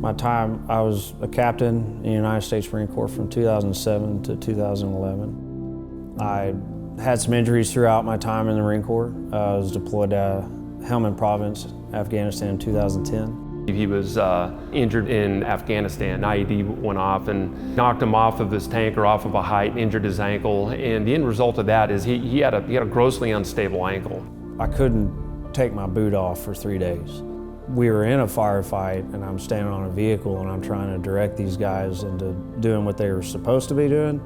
My time, I was a captain in the United States Marine Corps from 2007 to 2011. I had some injuries throughout my time in the Marine Corps. I was deployed to Helmand Province, Afghanistan in 2010. He was injured in Afghanistan. IED went off and knocked him off of his tanker, off of a height, injured his ankle. And the end result of that is he had a grossly unstable ankle. I couldn't take my boot off for 3 days. We were in a firefight and I'm standing on a vehicle and I'm trying to direct these guys into doing what they were supposed to be doing.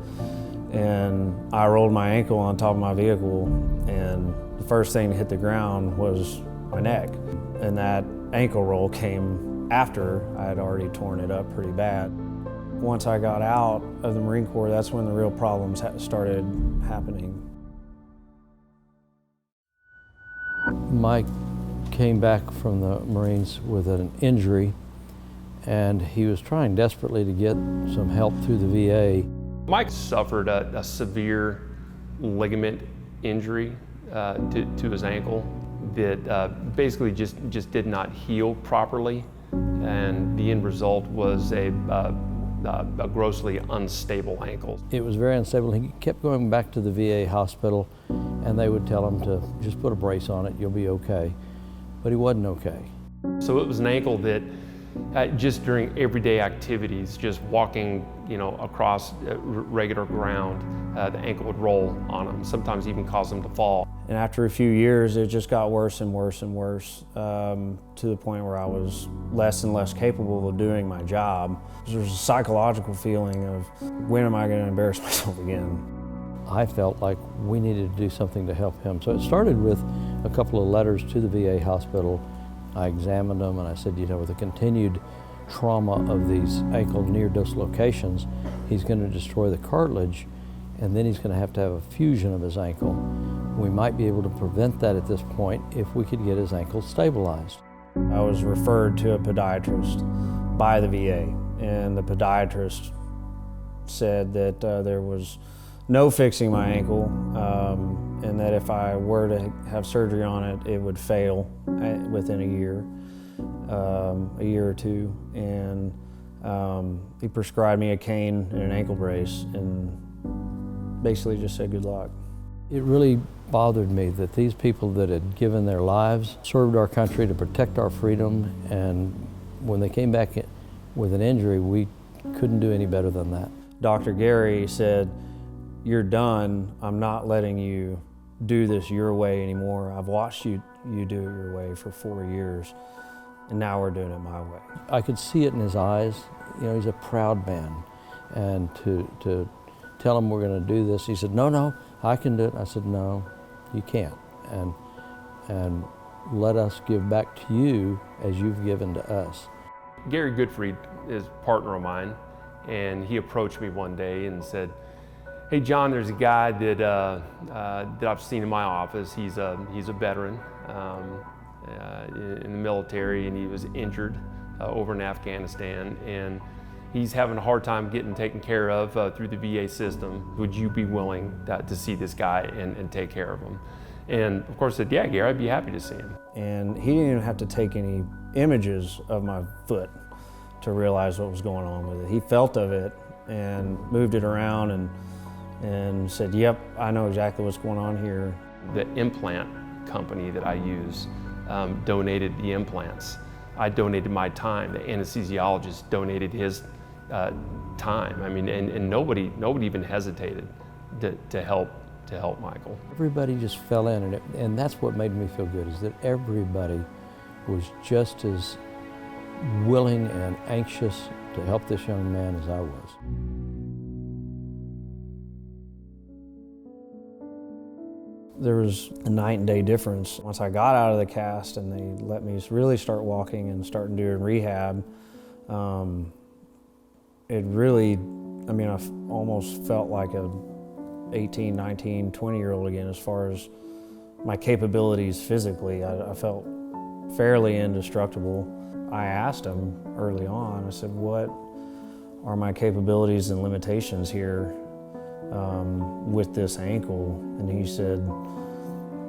And I rolled my ankle on top of my vehicle and the first thing to hit the ground was my neck. And that ankle roll came after I had already torn it up pretty bad. Once I got out of the Marine Corps, that's when the real problems started happening. Mike came back from the Marines with an injury and he was trying desperately to get some help through the VA. Mike suffered a severe ligament injury to his ankle that basically just did not heal properly, and the end result was a grossly unstable ankle. It was very unstable. He kept going back to the VA hospital and they would tell him to just put a brace on it, you'll be okay. But he wasn't okay. So it was an ankle that just during everyday activities, just walking across regular ground, the ankle would roll on him, sometimes even cause him to fall. And after a few years, it just got worse and worse and worse to the point where I was less and less capable of doing my job. There was a psychological feeling of, when am I going to embarrass myself again? I felt like we needed to do something to help him. So it started with a couple of letters to the VA hospital. I examined them and I said, with the continued trauma of these ankle near dislocations, he's going to destroy the cartilage and then he's going to have a fusion of his ankle. We might be able to prevent that at this point if we could get his ankle stabilized. I was referred to a podiatrist by the VA, and the podiatrist said that there was no fixing my ankle, and that if I were to have surgery on it, it would fail within a year or two. And he prescribed me a cane and an ankle brace and basically just said good luck. It really bothered me that these people that had given their lives, served our country to protect our freedom, and when they came back with an injury, we couldn't do any better than that. Dr. Gary said, "You're done. I'm not letting you do this your way anymore. I've watched you do it your way for 4 years, and now we're doing it my way." I could see it in his eyes. He's a proud man, and to tell him we're going to do this, he said, "No, I can do it." I said, "No, you can't, and let us give back to you as you've given to us." Gary Goodfried is a partner of mine, and he approached me one day and said, "Hey John, there's a guy that I've seen in my office. He's a veteran in the military, and he was injured over in Afghanistan, and he's having a hard time getting taken care of through the VA system. Would you be willing to see this guy and take care of him?" And of course I said, "Yeah, Gary, I'd be happy to see him." And he didn't even have to take any images of my foot to realize what was going on with it. He felt of it and moved it around and said, "Yep, I know exactly what's going on here." The implant company that I use donated the implants. I donated my time. The anesthesiologist donated his time. I mean, and nobody even hesitated to help Michael. Everybody just fell in, and that's what made me feel good, is that everybody was just as willing and anxious to help this young man as I was. There was a night and day difference. Once I got out of the cast and they let me really start walking and starting doing rehab, it really, I almost felt like a 18, 19, 20-year-old again as far as my capabilities physically. I felt fairly indestructible. I asked him early on, I said, "What are my capabilities and limitations here with this ankle?" And he said,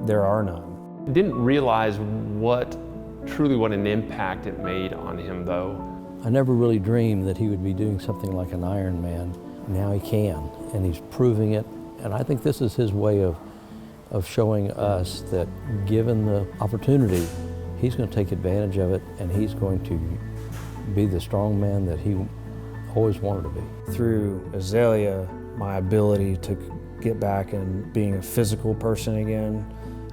"There are none." I didn't realize what an impact it made on him though. I never really dreamed that he would be doing something like an Ironman. Now he can, and he's proving it. And I think this is his way of showing us that given the opportunity, he's going to take advantage of it, and he's going to be the strong man that he always wanted to be. Through Azalea, my ability to get back and being a physical person again,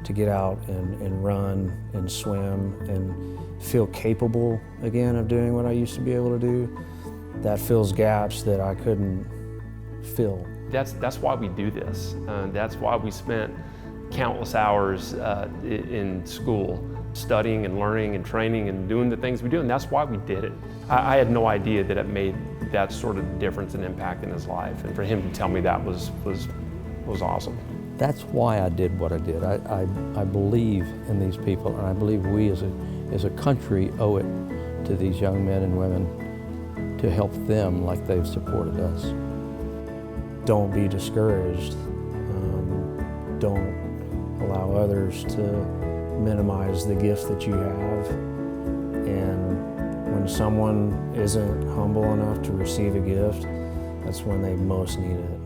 to get out and run and swim and feel capable again of doing what I used to be able to do, that fills gaps that I couldn't fill. That's why we do this. That's why we spent countless hours in school studying and learning and training and doing the things we do, and that's why we did it. I had no idea that it made that sort of difference and impact in his life, and for him to tell me that was awesome. That's why I did what I did. I believe in these people, and I believe we as a country owe it to these young men and women to help them like they've supported us. Don't be discouraged. Don't allow others to minimize the gift that you have. And when someone isn't humble enough to receive a gift, that's when they most need it.